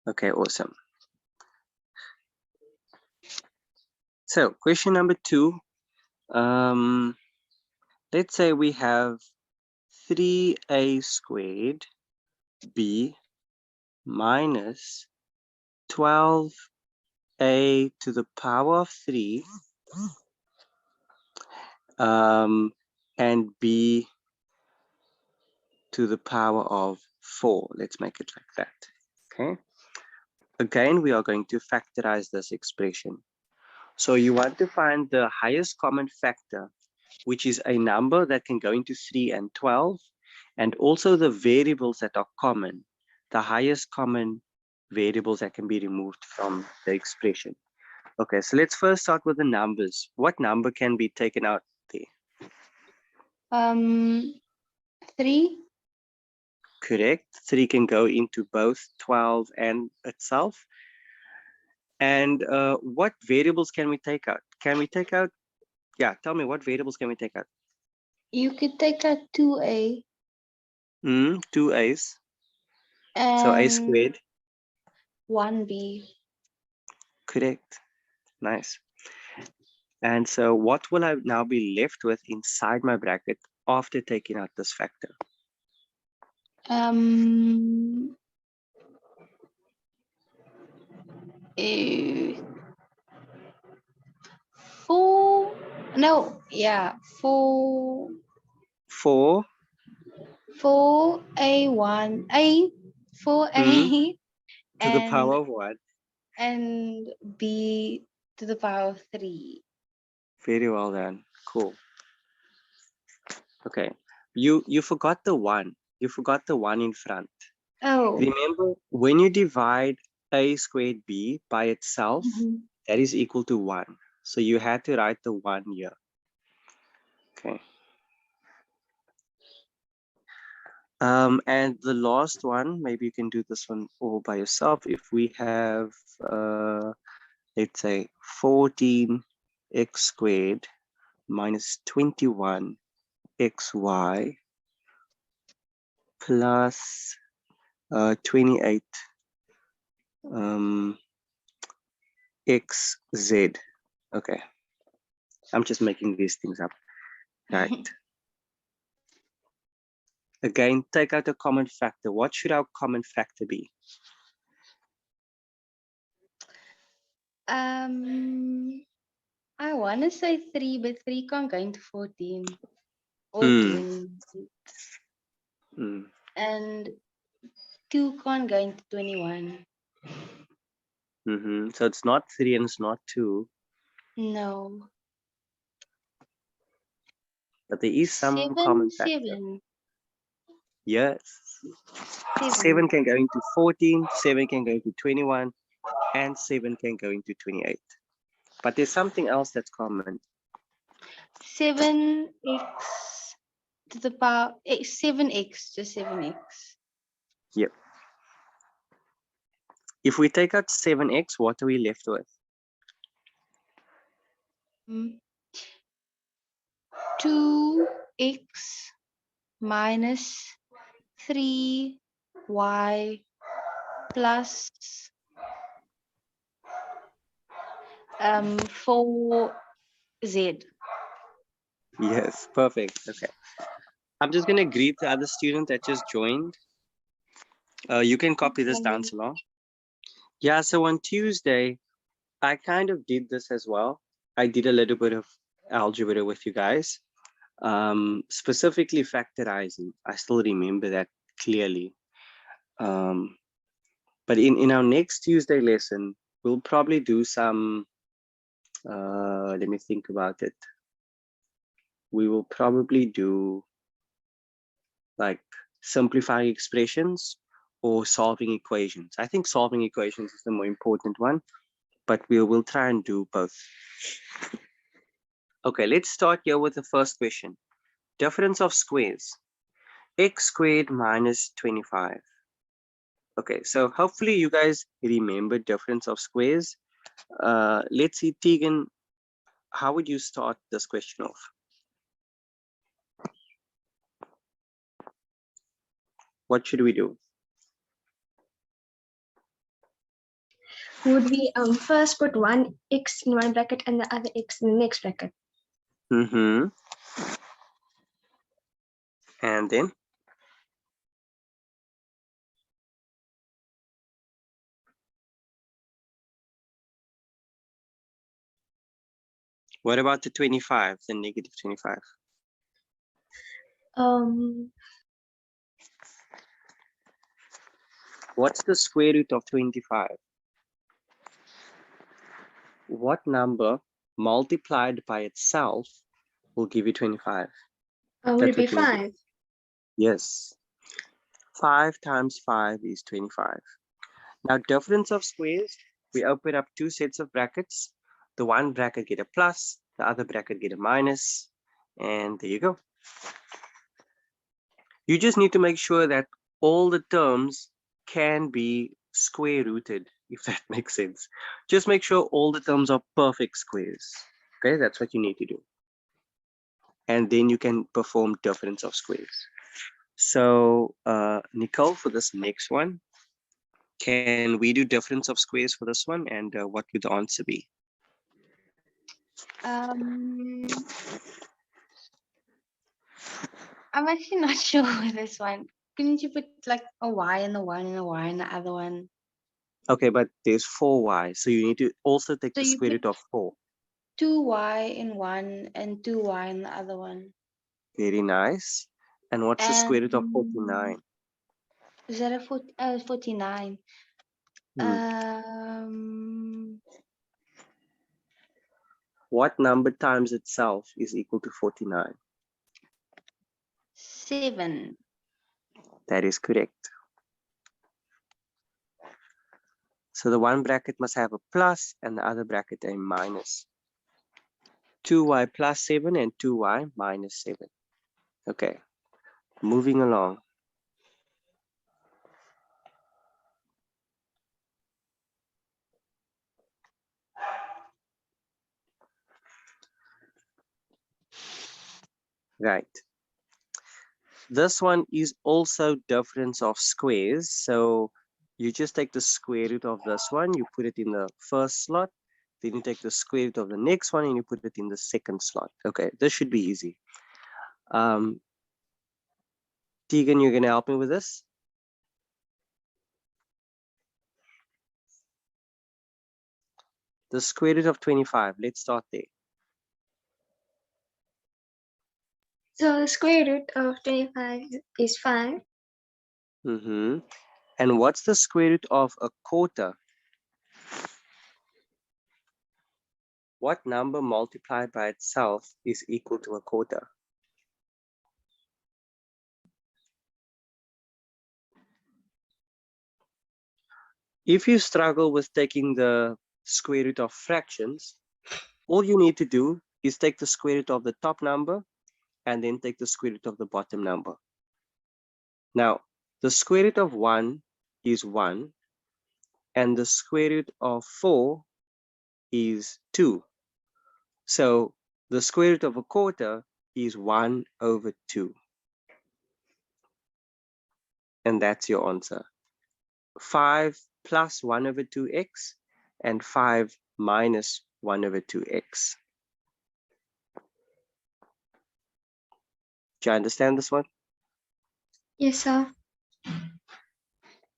Okay, awesome. So question number 2. Let's say we have 3a squared b minus 12a to the power of 3 and b to the power of 4. Let's make it like that. Okay. Again, we are going to factorize this expression. So you want to find the highest common factor, which is a number that can go into 3 and 12, and also the variables that are common, the highest common variables that can be removed from the expression. Okay, so let's first start with the numbers. What number can be taken out there? 3. Correct. 3 can go into both 12 and itself. And what variables can we take out? Can we take out, yeah, tell me, what variables can we take out? You could take out 2a. 2 a's. And So a squared. 1b. Correct. Nice. And so what will I now be left with inside my bracket after taking out this factor? 4. No, yeah, 4. 4 4a1 a 4a to the power of 1. and b to the power of 3. Very well done. Cool. Okay. You forgot the 1. You forgot the 1 in front. Oh. Remember, when you divide a squared b by itself, that is equal to 1. So you had to write the 1 here. Okay. And the last one, maybe you can do this one all by yourself. If we have, let's say 14x squared minus 21xy plus 28 xz. Okay, I'm just making these things up. Right. Again, take out a common factor. What should our common factor be? I want to say 3, but 3 can't go into 14 or 20. And 2 can't go into 21. So it's not 3 and it's not 2. No. But there is some common factor. 7. Yes. 7 can go into 14, 7 can go into 21, and 7 can go into 28. But there's something else that's common. 7x to the power 7x, just 7x. Yep. If we take out 7x, what are we left with? 2x minus 3y plus 4z. Yes, perfect. Okay. I'm just going to greet the other student that just joined. You can copy this down along. Yeah, so on Tuesday, I kind of did this as well. I did a little bit of algebra with you guys, specifically factorizing. I still remember that clearly. But in our next Tuesday lesson, we'll probably do some, let me think about it. We will probably do like simplifying expressions or solving equations. I think solving equations is the more important one, but we will try and do both. Okay, let's start here with the first question. Difference of squares. X squared minus 25. Okay, so hopefully you guys remember difference of squares. Let's see, Tegan, how would you start this question off? What should we do? Would we first put one x in one bracket and the other x in the next bracket? Mm-hmm. And then? What about the 25, the negative 25? What's the square root of 25? What number multiplied by itself will give you 25? would That's it be what you need to do. 5? Yes. 5 times 5 is 25. Now, difference of squares, we open up two sets of brackets. The one bracket get a plus, the other bracket get a minus, and there you go. You just need to make sure that all the terms can be square rooted, if that makes sense. Just make sure all the terms are perfect squares. Okay, that's what you need to do. And then you can perform difference of squares. So, Nicole, for this next one, can we do difference of squares for this one? And what would the answer be? I'm actually not sure with this one. Couldn't you put like a y and a 1 and a y and the other one? Okay, but there's 4y, so you need to also take So the you square put root of 4. 2y in one and 2y in the other one. Very nice. And what's the square root of 49? Is that a 49? Hmm. What number times itself is equal to 49? 7. That is correct. So the one bracket must have a plus and the other bracket a minus. 2y plus 7 and 2y minus 7. Okay, moving along. Right. This one is also difference of squares. So you just take the square root of this one, you put it in the first slot, then you take the square root of the next one and you put it in the second slot. Okay, this should be easy. Tegan, you're going to help me with this? The square root of 25, let's start there. So the square root of 25 is 5. And what's the square root of a quarter? What number multiplied by itself is equal to a quarter? If you struggle with taking the square root of fractions, all you need to do is take the square root of the top number and then take the square root of the bottom number. Now, the square root of 1 is 1, and the square root of 4 is 2. So the square root of a quarter is 1 over 2. And that's your answer. 5 plus 1 over 2x and 5 minus 1 over 2x. Do you understand this one? Yes, sir.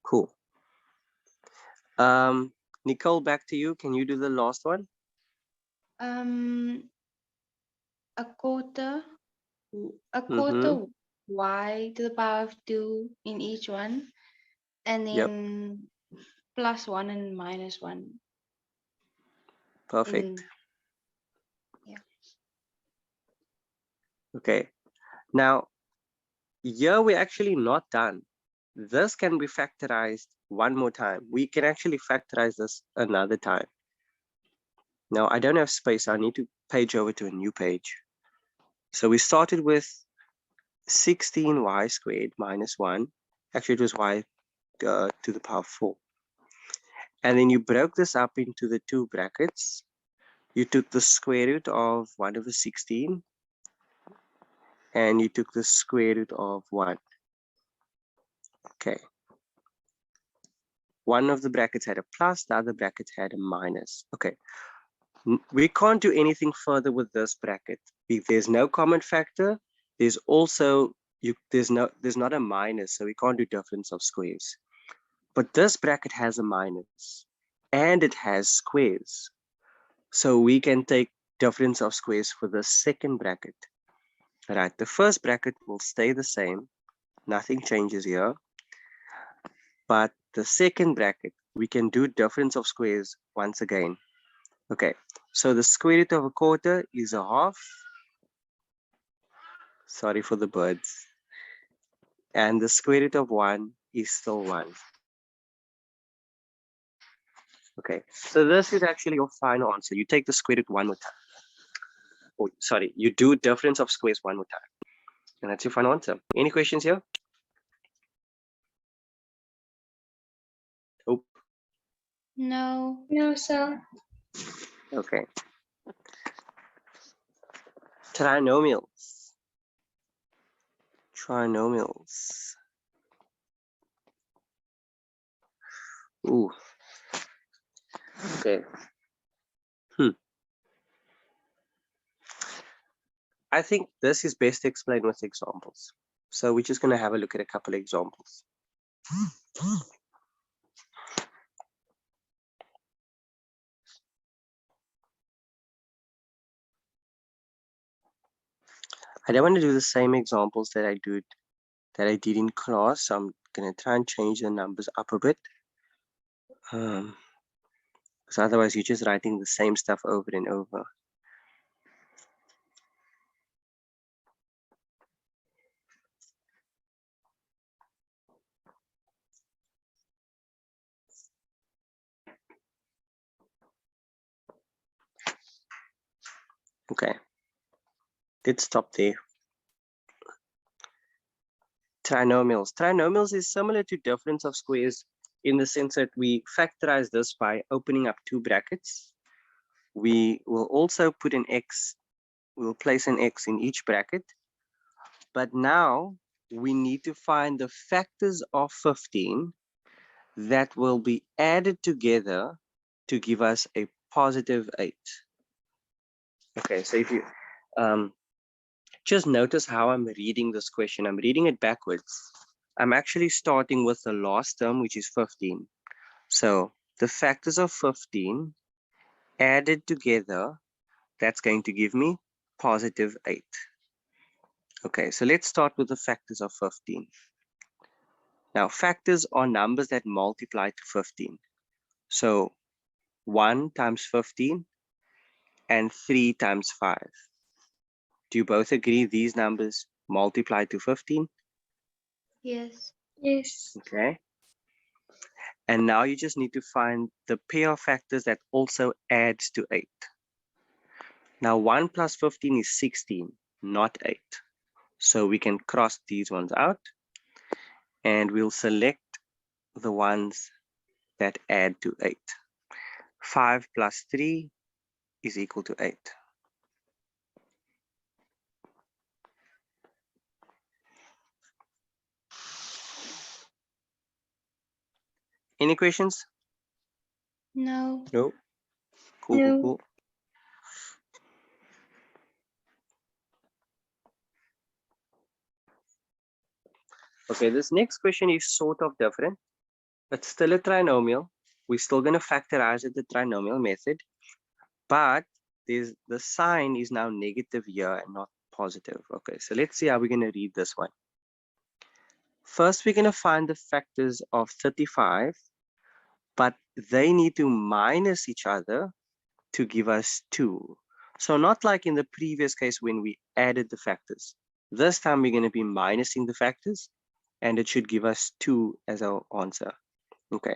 Cool. Nicole, back to you. Can you do the last one? A quarter y to the power of 2 in each one, and then plus 1 and minus 1. Perfect. Yeah. Okay. Now, here we're actually not done. This can be factorized one more time. We can actually factorize this another time. Now, I don't have space. I need to page over to a new page. So we started with 16y squared minus 1. Actually, it was y to the power of 4. And then you broke this up into the two brackets. You took the square root of 1 over 16. And you took the square root of 1. Okay. One of the brackets had a plus, the other bracket had a minus. Okay, we can't do anything further with this bracket. If there's no common factor, there's also there's not a minus, so we can't do difference of squares. But this bracket has a minus and it has squares, so we can take difference of squares for the second bracket. Right, the first bracket will stay the same, nothing changes here, but the second bracket we can do difference of squares once again. Okay, so the square root of a quarter is a half. Sorry for the birds. And the square root of 1 is still 1. Okay, so this is actually your final answer. You take the square root one more time. Oh, sorry, you do difference of squares one more time. And that's your final answer. Any questions here? Oh. No. No, sir. Okay. Trinomials. Trinomials. Ooh. Okay. I think this is best explained with examples. So we're just going to have a look at a couple of examples. I don't want to do the same examples that I did in class. So I'm going to try and change the numbers up a bit. Because otherwise you're just writing the same stuff over and over. Okay, let's stop there. Trinomials. Trinomials is similar to difference of squares in the sense that we factorize this by opening up two brackets. We will also put an x, we'll place an x in each bracket. But now we need to find the factors of 15 that will be added together to give us a positive 8. Okay, so if you just notice how I'm reading this question. I'm reading it backwards. I'm actually starting with the last term, which is 15. So the factors of 15 added together, that's going to give me positive 8. Okay, so let's start with the factors of 15. Now, factors are numbers that multiply to 15. So 1 times 15 and 3 times 5. Do you both agree these numbers multiply to 15? Yes. Yes. Okay. And now you just need to find the pair of factors that also adds to 8. Now 1 plus 15 is 16, not 8. So we can cross these ones out and we'll select the ones that add to 8. 5 plus 3 is equal to 8. Any questions? No. No. Cool, No. cool, cool. Okay, this next question is sort of different. It's still a trinomial. We're still going to factorize it the trinomial method, but the sign is now negative here and not positive. Okay, so let's see how we're going to read this one. First, we're going to find the factors of 35, but they need to minus each other to give us 2. So not like in the previous case when we added the factors. This time we're going to be minusing the factors, and it should give us 2 as our answer. Okay,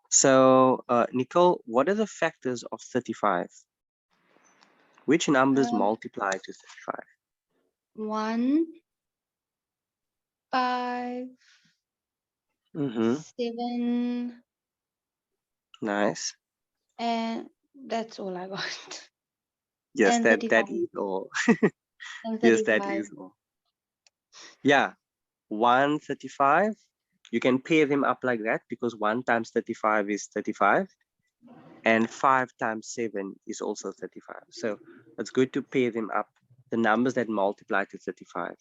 so Nicole, what are the factors of 35? Which numbers multiply to 35? 1, 5, 7, Nice. and that's all I got. Yes, And that 35. is all. And Yes, that 35. is all. Yeah, 135 You can pair them up like that because 1 times 35 is 35 and 5 times 7 is also 35. So it's good to pair them up, the numbers that multiply to 35.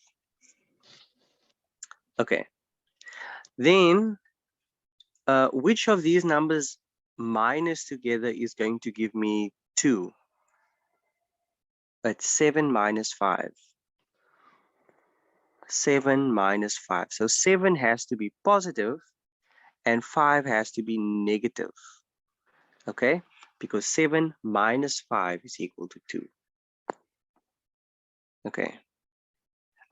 Okay. Then which of these numbers minus together is going to give me 2? It's 7 minus 5. 7 minus 5. So 7 has to be positive and 5 has to be negative. Okay, because 7 minus 5 is equal to 2. Okay.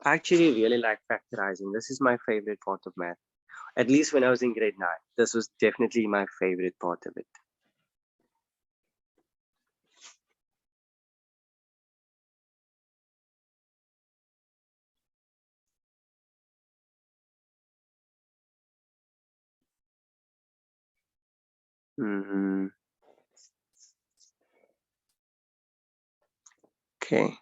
I actually really like factorizing. This is my favorite part of math. At least when I was in grade 9, this was definitely my favorite part of it. Okay.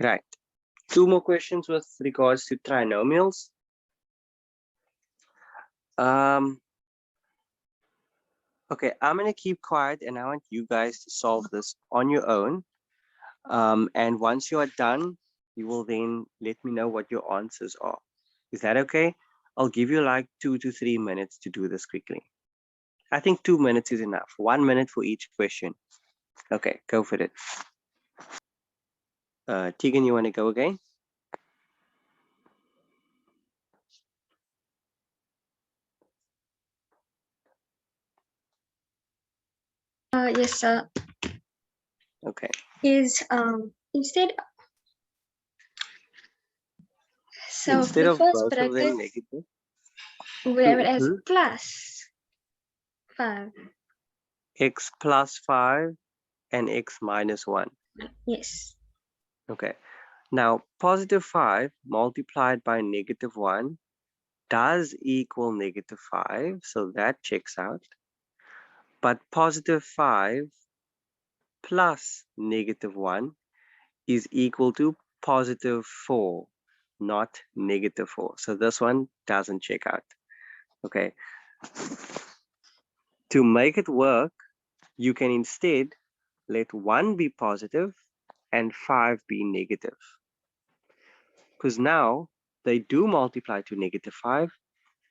Right. 2 more questions with regards to trinomials. Okay, I'm going to keep quiet and I want you guys to solve this on your own. And once you are done, you will then let me know what your answers are. Is that okay? I'll give you like 2 to 3 minutes to do this quickly. I think 2 minutes is enough. 1 minute for each question. Okay, go for it. Tegan, you want to go again? Yes, sir. Okay. Is instead so Instead the of first both of them bracket negative, we have it as plus 5. x plus 5 and x minus 1. Yes. Okay. Now, positive 5 multiplied by negative 1 does equal negative 5, so that checks out. But positive 5 plus negative 1 is equal to positive 4, not negative 4. So this one doesn't check out. Okay. To make it work, you can instead let 1 be positive and 5 be negative. Because now they do multiply to negative 5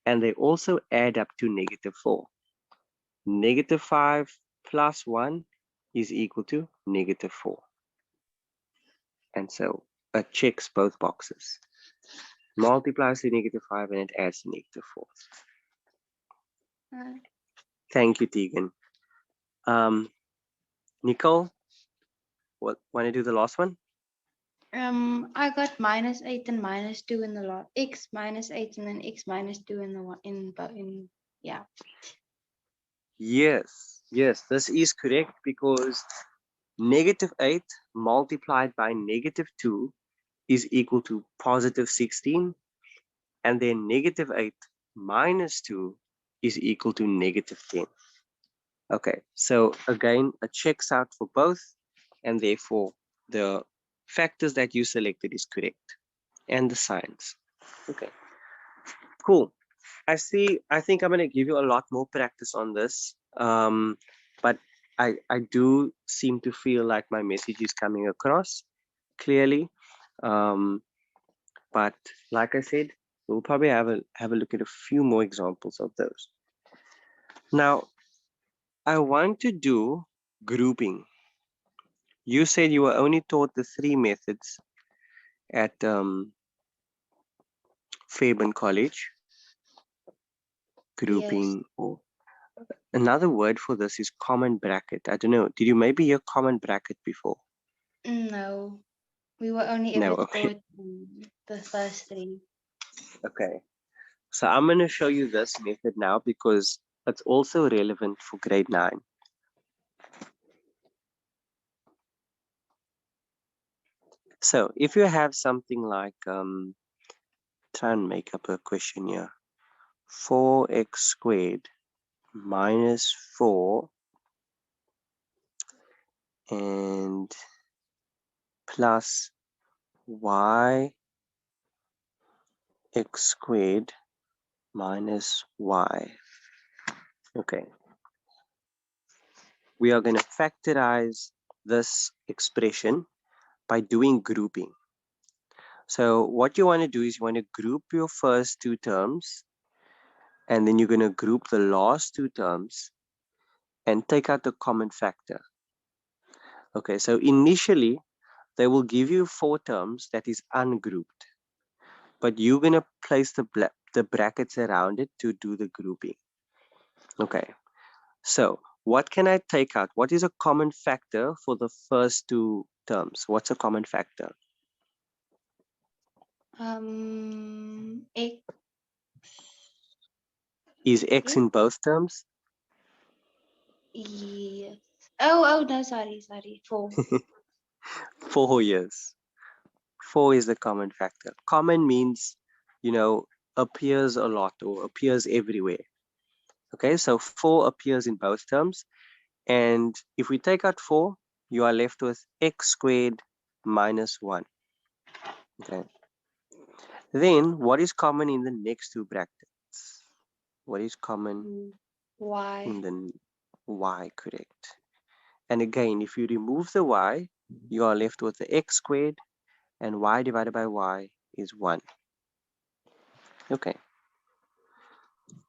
and they also add up to negative 4. Negative 5 plus 1 is equal to negative 4. And so it checks both boxes. Multiplies to negative 5 and it adds to negative 4. Thank you, Tegan. Nicole, want to do the last one? I got -8 and -2 in the lot. X -8 and then x -2 in the one in yeah. Yes, this is correct because negative 8 multiplied by negative 2 is equal to positive 16, and then negative 8 minus 2 is equal to negative 10. Okay, so again, it checks out for both, and therefore the factors that you selected is correct, and the signs. Okay, cool. I think I'm going to give you a lot more practice on this, but I do seem to feel like my message is coming across clearly. But like I said, we'll probably have a look at a few more examples of those. Now, I want to do grouping. You said you were only taught the 3 methods at Fairbairn College. Grouping, Yes. or another word for this is common bracket. I don't know. Did you maybe hear common bracket before? No, we were only No, ever okay. taught the first 3. Okay. So I'm going to show you this method now because it's also relevant for grade 9. So if you have something like, try and make up a question here. 4x squared minus 4 and plus y x squared minus y. Okay. We are going to factorize this expression by doing grouping. So what you want to do is you want to group your first two terms, and then you're going to group the last two terms and take out the common factor. Okay, so initially they will give you 4 terms that is ungrouped, but you're going to place the brackets around it to do the grouping. Okay, so what can I take out? What is a common factor for the first two terms? What's a common factor? X. Is x in both terms? Yes. Oh no, sorry. 4. 4 years. 4 is the common factor. Common means, appears a lot or appears everywhere. Okay, so 4 appears in both terms. And if we take out 4, you are left with x squared minus 1. Okay. Then what is common in the next two brackets? What is common Y. in the y, correct? And again, if you remove the y, you are left with the x squared, and y divided by y is 1. Okay.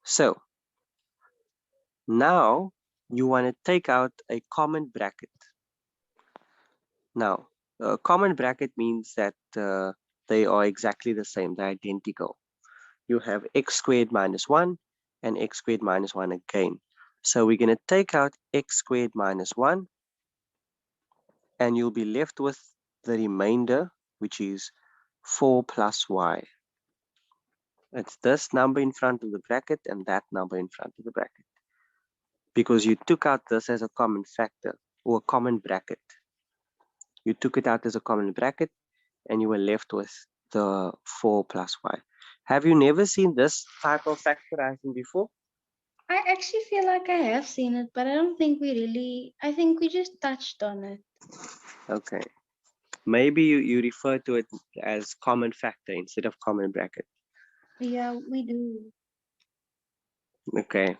So now you want to take out a common bracket. Now, a common bracket means that they are exactly the same, they're identical. You have x squared minus 1 and x squared minus 1 again. So we're going to take out x squared minus 1, and you'll be left with the remainder, which is 4 plus y. It's this number in front of the bracket and that number in front of the bracket, because you took out this as a common factor or a common bracket. You took it out as a common bracket and you were left with the 4 plus y. Have you never seen this type of factorizing before? I actually feel like I have seen it, but I don't think I think we just touched on it. Okay. Maybe you refer to it as common factor instead of common bracket. Yeah, we do. Okay.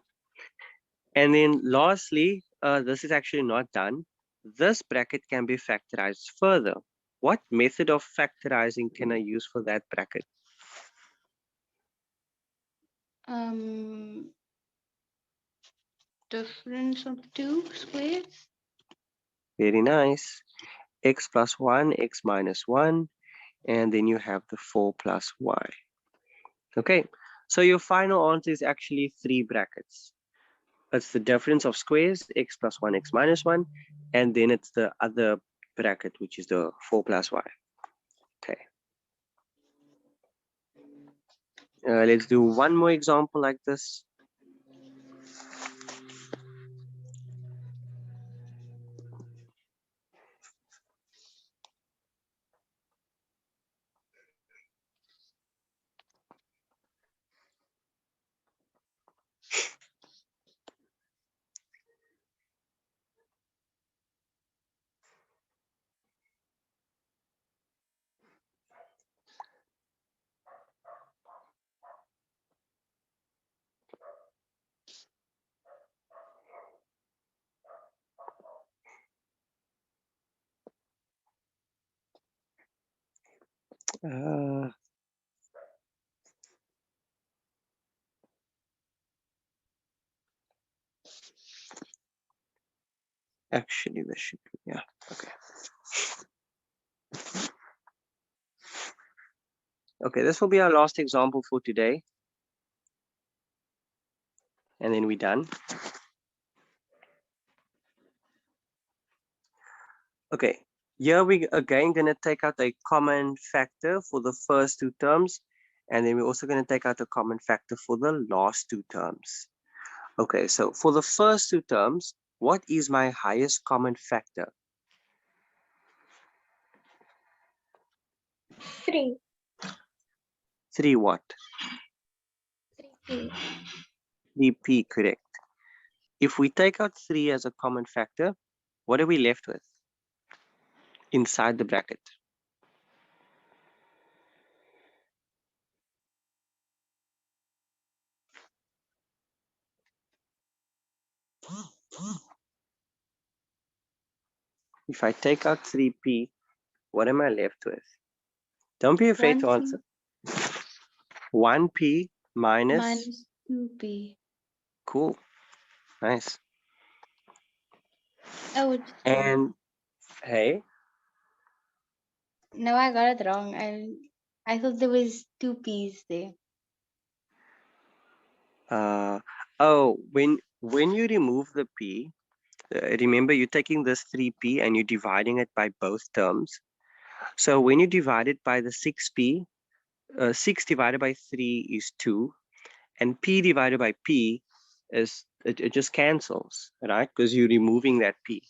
And then lastly, this is actually not done. This bracket can be factorized further. What method of factorizing can I use for that bracket? Difference of 2 squares. Very nice. X plus 1, x minus 1, and then you have the 4 plus y. Okay, so your final answer is actually 3 brackets. It's the difference of squares, x plus 1, x minus 1, and then it's the other bracket, which is the 4 plus y. Okay. Let's do one more example like this. Actually, this should be, yeah, okay. Okay, this will be our last example for today. And then we're done. Okay, here we again gonna take out a common factor for the first two terms. And then we're also gonna take out a common factor for the last two terms. Okay, so for the first two terms, what is my highest common factor? 3. 3 what? 3p. 3p, correct. If we take out 3 as a common factor, what are we left with inside the bracket? If I take out 3p, what am I left with? Don't be afraid to 1p answer. 1p minus. minus 2p. Cool. Nice. Oh, it's 2. And hey, No, I got it wrong. I thought there was 2 p's there. oh, when you remove the p, remember you're taking this 3p and you're dividing it by both terms. So when you divide it by the 6p, 6 divided by 3 is 2, and p divided by p is, it just cancels, right? Because you're removing that p.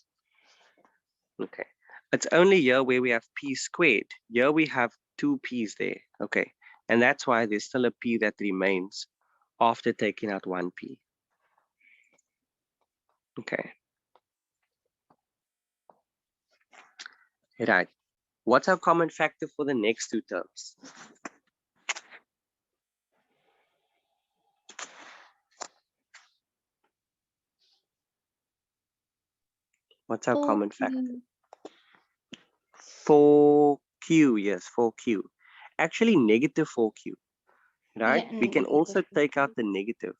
Okay. It's only here where we have p squared. Here we have 2 p's there. Okay. And that's why there's still a p that remains after taking out 1p. Okay. Right. What's our common factor for the next two terms? What's our common factor? 4q, yes, 4q. Actually, negative 4q, right? Yeah, We can also negative take out the negative.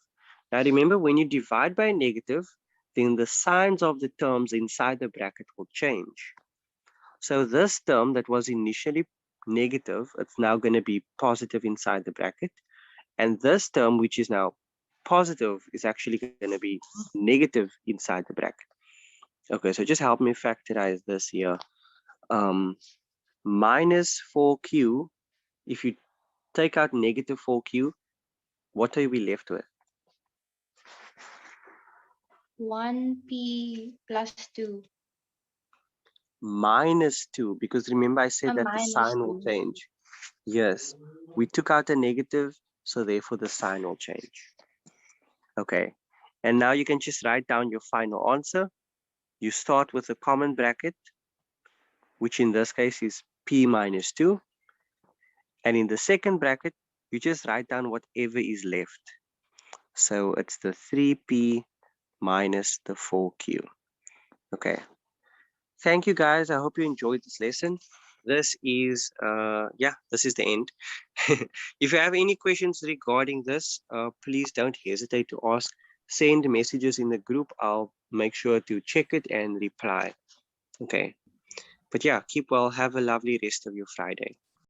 Now, remember, when you divide by a negative, then the signs of the terms inside the bracket will change. So this term that was initially negative, it's now going to be positive inside the bracket. And this term, which is now positive, is actually going to be negative inside the bracket. Okay, so just help me factorize this here. Minus 4q, if you take out negative 4q, what are we left with? 1p plus 2. Minus 2, because remember I said that the Minus sign will 2. change. Yes, we took out a negative, so therefore the sign will change. Okay, and now you can just write down your final answer. You start with a common bracket, which in this case is p minus 2. And in the second bracket, you just write down whatever is left. So it's the 3p minus the 4q. Okay. Thank you guys. I hope you enjoyed this lesson. This is this is the end. If you have any questions regarding this, please don't hesitate to ask. Send messages in the group. I'll make sure to check it and reply. Okay. But yeah, keep well. Have a lovely rest of your Friday.